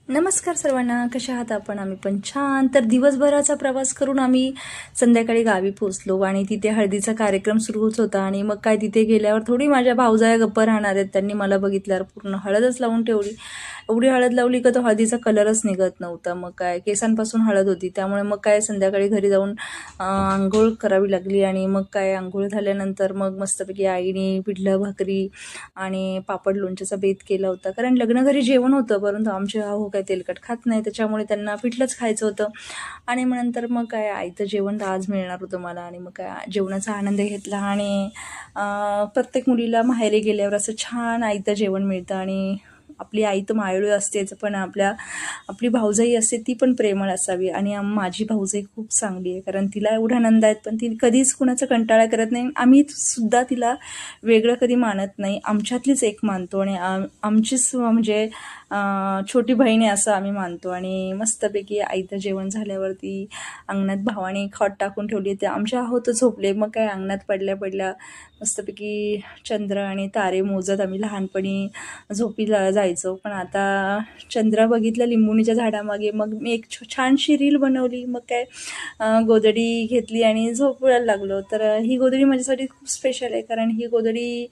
नमस्कार सर्वांना, कशा आहात आपण? आम्ही पण छान. तर दिवसभराचा प्रवास करून आम्ही संध्याकाळी गावी पोचलो आणि तिथे हळदीचा कार्यक्रम सुरूच होता. आणि मग काय, तिथे गेल्यावर थोडी माझ्या भावजाया गप्प राहणार आहेत. त्यांनी मला बघितल्यावर पूर्ण हळदच लावून ठेवली. एवढी हळद लावली का तो हळदीचा कलरच निघत नव्हता. मग काय, केसांपासून हळद होती, त्यामुळे मग काय संध्याकाळी घरी जाऊन आंघोळ करावी लागली. आणि मग काय, आंघोळ झाल्यानंतर मग मस्तपैकी आईने पिठलं भाकरी आणि पापड लोणच्याचा बेत केला होता. कारण लग्न घरी जेवण होतं, परंतु आमचे भाऊ काय तेलकट खात नाही, त्याच्यामुळे त्यांना पिठलंच खायचं होतं. आणि मग नंतर मग काय, आईचं जेवण तर आज मिळणार होतं मला. आणि मग काय, जेवणाचा आनंद घेतला. आणि प्रत्येक मुलीला माहेरी गेल्यावर असं छान आईचं जेवण मिळतं. आणि आपली आई तर मायाळू असतेच, पण आपली भाऊजाई असते ती पण प्रेमळ असावी. आणि माझी भाऊजाई खूप चांगली आहे, कारण तिला एवढा आनंद आहेत, पण ती कधीच कुणाचा कंटाळा करत नाही. आम्ही सुद्धा तिला वेगळं कधी मानत नाही, आमच्यातलीच एक मानतो. आणि आमचीच म्हणजे छोटी बहीण आहे असं आम्ही मानतो. आणि मस्तपैकी आईचं जेवण झाल्यावरती अंगणात भावाने खॉट टाकून ठेवली. ते आमच्या आहोत झोपले. मग काय, अंगणात पडल्या पडल्या मस्तपैकी चंद्र आणि तारे मोजत आम्ही लहानपणी झोपीला जायचो. पण आता चंद्र बघितलं लिंबुणीच्या झाडामागे, मग मी एक छानशी रील बनवली. मग काय, गोधडी घेतली आणि झोपायला लागलो. तर ही गोधडी माझ्यासाठी खूप स्पेशल आहे, कारण ही गोधडी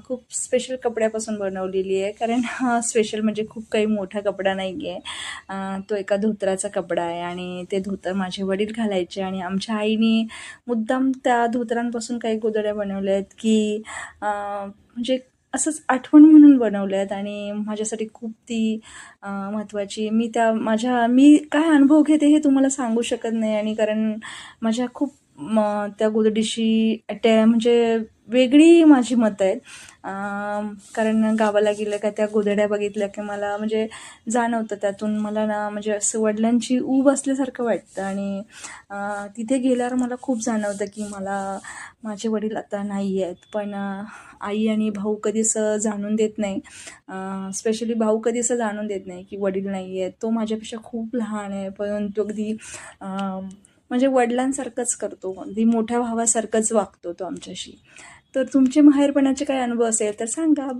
खूप स्पेशल कपड्यापासून बनवलेली आहे. कारण स्पेशल म्हणजे खूप काही मोठा कपडा नाही आहे, तो एका धोतराचा कपडा आहे. आणि ते धोतर माझे वडील घालायचे, आणि आमच्या आईने मुद्दाम त्या धोतरांपासून काही गोधड्या बनवल्या आहेत की म्हणजे असंच आठवण म्हणून बनवल्या आहेत. आणि माझ्यासाठी खूप ती महत्त्वाची. मी काय अनुभव घेते हे तुम्हाला सांगू शकत नाही. आणि कारण माझ्या खूप त्या गोधडीशी म्हणजे वेगळी माझी मतं आहेत. कारण गावाला गेलं का त्या गोधड्या बघितल्या की मला म्हणजे जाणवतं, त्यातून मला ना म्हणजे असं वडिलांची ऊब असल्यासारखं वाटतं. आणि तिथे गेल्यावर मला खूप जाणवतं की मला माझे वडील आता नाही आहेत, पण आई आणि भाऊ कधी असं जाणून देत नाही. स्पेशली भाऊ कधी असं जाणून देत नाही की वडील नाही आहेत. तो माझ्यापेक्षा खूप लहान आहे, परंतु अगदी म्हणजे वडिलांसारखंच करतो, अगदी मोठ्या भावासारखंच वागतो तो आमच्याशी. तर तुमचे माहेरपणाचे काही अनुभव असेल तर सांगा.